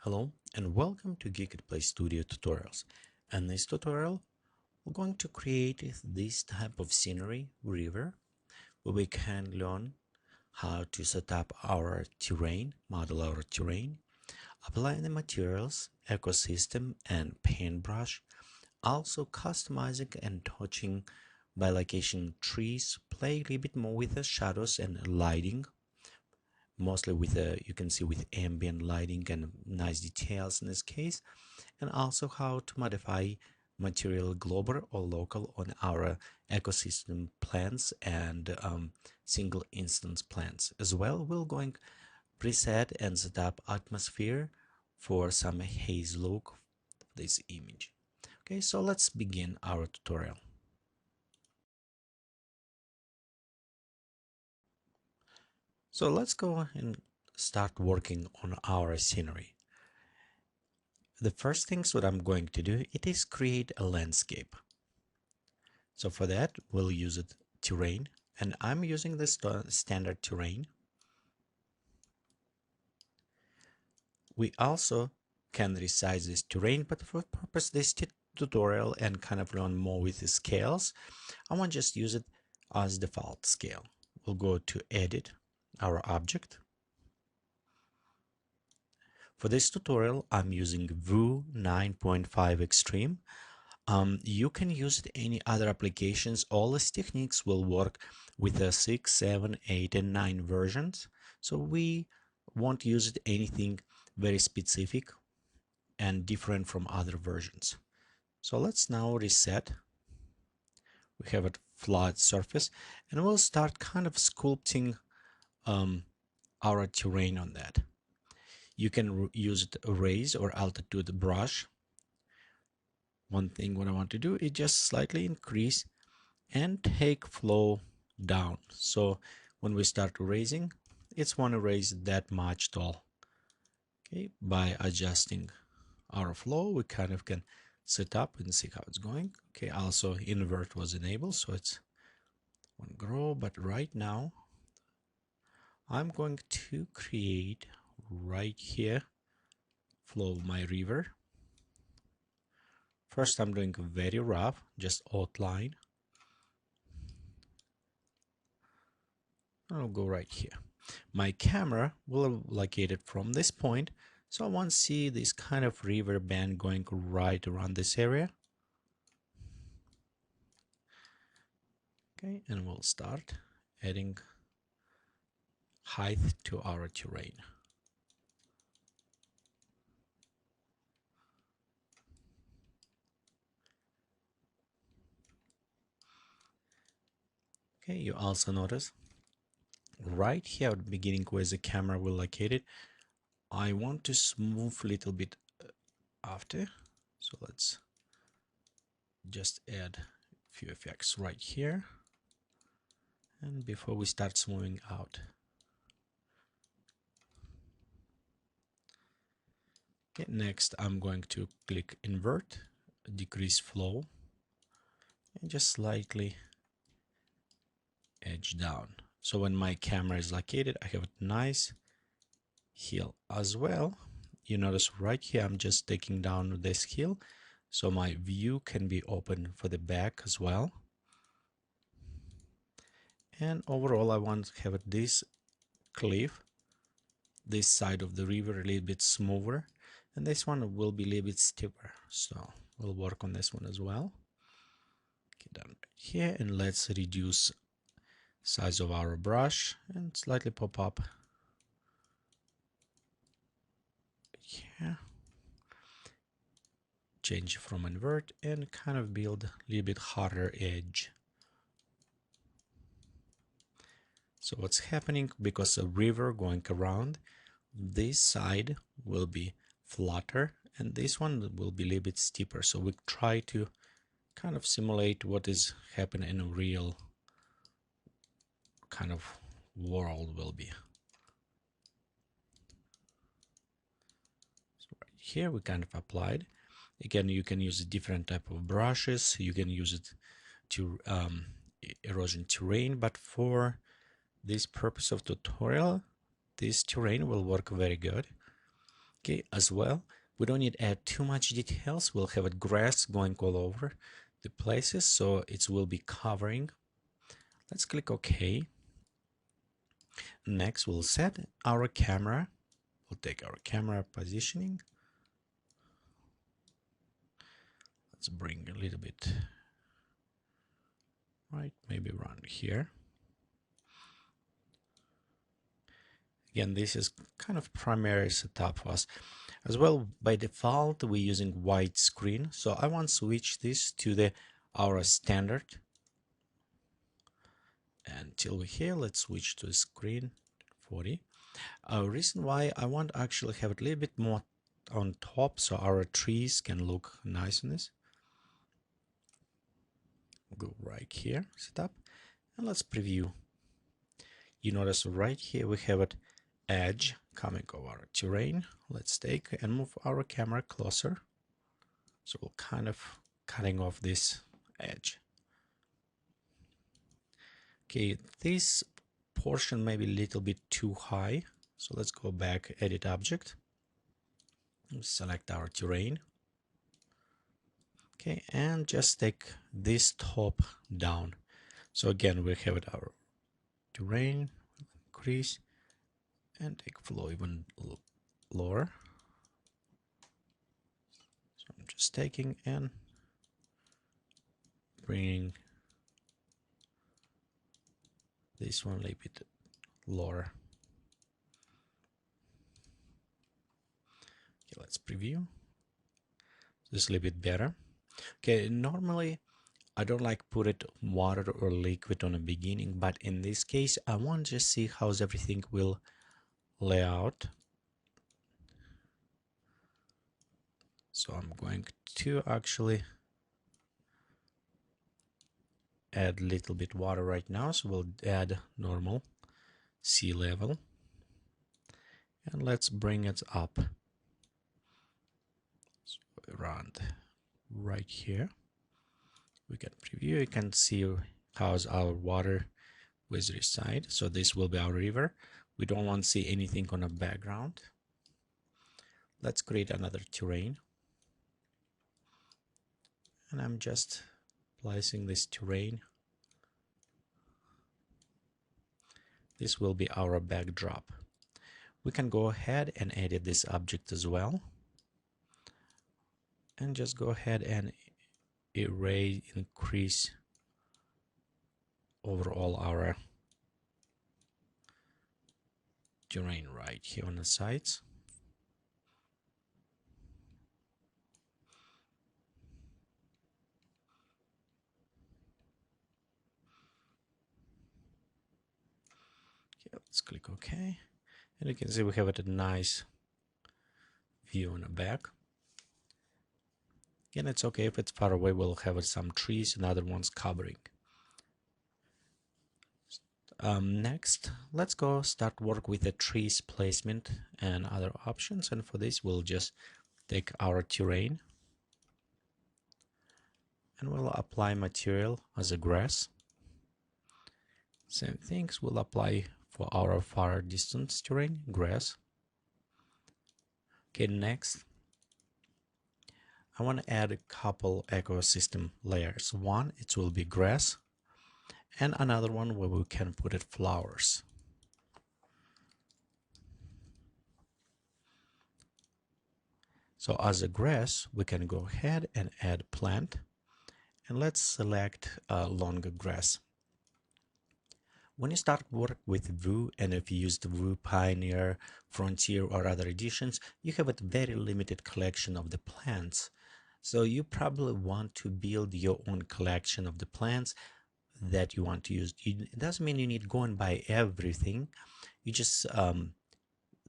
Hello and welcome to Geekatplay Studio Tutorials. In this tutorial, we're going to create this type of scenery river where we can learn how to set up our terrain, model our terrain, apply the materials, ecosystem, and paintbrush, also customizing and touching by location trees, play a little bit more with the shadows and lighting, mostly with you can see with ambient lighting and nice details in this case, and also how to modify material global or local on our ecosystem plants and single instance plants as well. We're going preset and set up atmosphere for some haze look for this image. Okay, so let's begin our tutorial. So let's go and start working on our scenery. The first things what I'm going to do, it is create a landscape. So for that, we'll use it terrain, and I'm using the standard terrain. We also can resize this terrain, but for purpose this tutorial and kind of learn more with the scales, I want to just use it as default scale. We'll go to edit our object. For this tutorial, I'm using Vue 9.5 Extreme. You can use it any other applications. All these techniques will work with the 6, 7, 8, and 9 versions. So we won't use it anything very specific and different from other versions. So let's now reset. We have a flat surface, and we'll start kind of sculpting our terrain on that. You can use it erase or altitude brush. One thing what I want to do is just slightly increase and take flow down. So when we start erasing, it's want to raise that much tall. Okay, by adjusting our flow, we kind of can set up and see how it's going. Okay, also invert was enabled, so it's one grow, but right now I'm going to create right here flow of my river. First, I'm doing very rough, just outline. I'll go right here. My camera will locate it from this point, so I want to see this kind of river band going right around this area. Okay, and we'll start adding height to our terrain. Okay, you also notice right here at the beginning where the camera will locate it, I want to smooth a little bit after. So let's just add a few effects right here. And before we start smoothing out. Okay, next I'm going to click invert, decrease flow, and just slightly edge down. So when my camera is located, I have a nice hill as well. You notice right here, I'm just taking down this hill, so my view can be open for the back as well. And overall, I want to have this cliff, this side of the river a little bit smoother, and this one will be a little bit steeper. So we'll work on this one as well. Okay, down right here, and let's reduce size of our brush and slightly pop up here. Change from invert and kind of build a little bit harder edge. So what's happening, because the river going around, this side will be flatter and this one will be a little bit steeper. So we try to kind of simulate what is happening in a real kind of world will be. So right here we kind of applied. Again, you can use a different type of brushes. You can use it to erosion terrain, but for this purpose of tutorial, this terrain will work very good. Okay, as well, we don't need to add too much details. We'll have a grass going all over the places, so it will be covering. Let's click OK. Next, we'll set our camera. We'll take our camera positioning. Let's bring a little bit right, maybe around here. Again, this is kind of primary setup for us. As well, by default, we're using widescreen. So I want to switch this to our standard. Until we're here, let's switch to screen 40. Reason why I want to actually have it a little bit more on top so our trees can look nice in this. We'll go right here, setup, and let's preview. You notice right here we have it edge coming over our terrain. Let's take and move our camera closer. So we're kind of cutting off this edge. Okay, this portion may be a little bit too high. So let's go back, edit object, select our terrain. Okay, and just take this top down. So again, we have it our terrain, increase, and take flow even lower. So I'm just taking and bringing this one a little bit lower. Okay, let's preview. This is a little bit better. Okay, normally I don't like put it water or liquid on the beginning, but in this case I want to just see how everything will lay out. So I'm going to actually add a little bit water right now. So we'll add normal sea level and let's bring it up. So around right here. We can preview, you can see how's our water with reside. So this will be our river. We don't want to see anything on the background. Let's create another terrain. And I'm just placing this terrain. This will be our backdrop. We can go ahead and edit this object as well. And just go ahead and erase, increase overall our terrain right here on the sides. Okay, let's click OK. And you can see we have a nice view on the back. Again, it's okay if it's far away, we'll have some trees and other ones covering. Next, let's go start work with the trees placement and other options. And for this, we'll just take our terrain and we'll apply material as a grass. Same things will apply for our far distance terrain, grass. Okay, next, I want to add a couple ecosystem layers. One, it will be grass, and another one where we can put it flowers. So as a grass, we can go ahead and add plant, and let's select longer grass. When you start work with Vue, and if you use the Vue Pioneer, Frontier, or other editions, you have a very limited collection of the plants. So you probably want to build your own collection of the plants that you want to use. It doesn't mean you need to go and buy everything. You just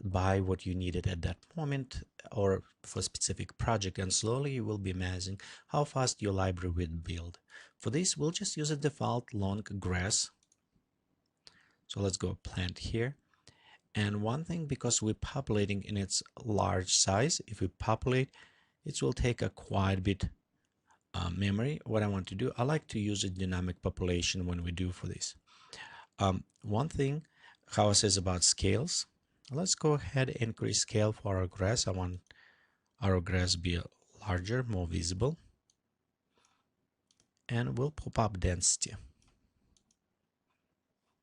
buy what you needed at that moment or for a specific project, and slowly you will be amazing how fast your library will build. For this, we'll just use a default long grass. So let's go plant here. And one thing, because we're populating in its large size, if we populate, it will take a quite bit memory. What I want to do, I like to use a dynamic population when we do for this. One thing, how it says about scales, Let's go ahead and increase scale for our grass. I want our grass be larger, more visible, and we'll pop up density.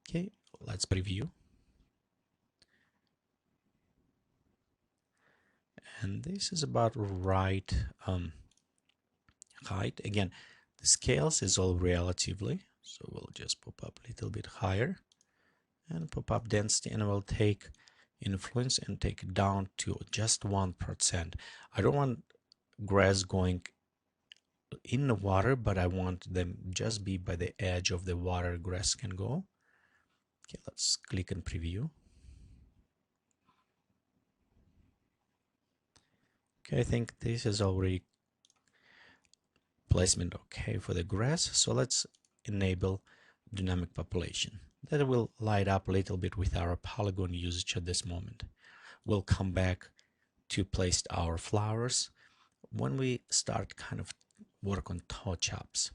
Okay, let's preview. And this is about right height. Again, the scales is all relatively, so we'll just pop up a little bit higher and pop up density, and we'll take influence and take it down to just 1%. I don't want grass going in the water, but I want them just be by the edge of the water grass can go. Okay, let's click and preview. Okay, I think this is already placement okay for the grass. So let's enable dynamic population. That will light up a little bit with our polygon usage at this moment. We'll come back to place our flowers when we start kind of work on touch-ups.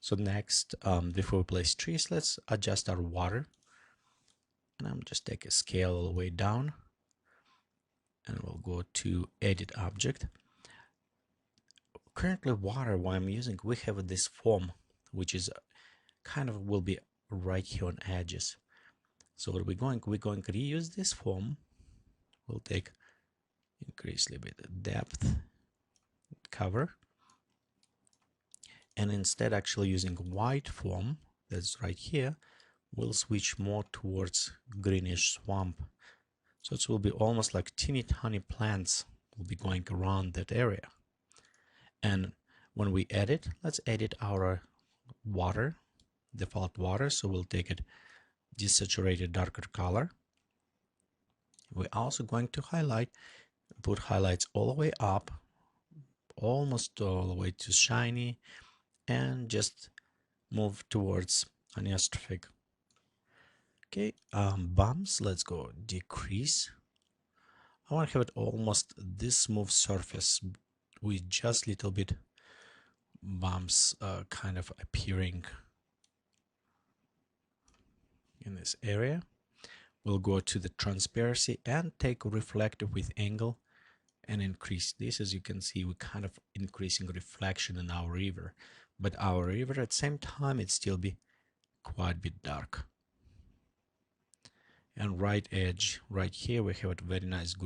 So next, before we place trees, let's adjust our water. And I'm just take a scale all the way down. And we'll go to edit object. Currently water, what I'm using, we have this form, which is kind of will be right here on edges. So what we're going to reuse this form. We'll take increase a little bit depth, cover, and instead actually using white form that's right here, we'll switch more towards greenish swamp. So it will be almost like teeny tiny plants will be going around that area. And when we edit, let's edit our water, default water. So we'll take it desaturated darker color. We're also going to highlight, put highlights all the way up, almost all the way to shiny, and just move towards aniastrophic. Okay, bumps, let's go decrease. I want to have it almost this smooth surface with just little bit bumps kind of appearing in this area. We'll go to the transparency and take reflective with angle and increase this. As you can see, we're kind of increasing reflection in our river, but our river at the same time it still be quite a bit dark. And right edge right here we have a very nice green.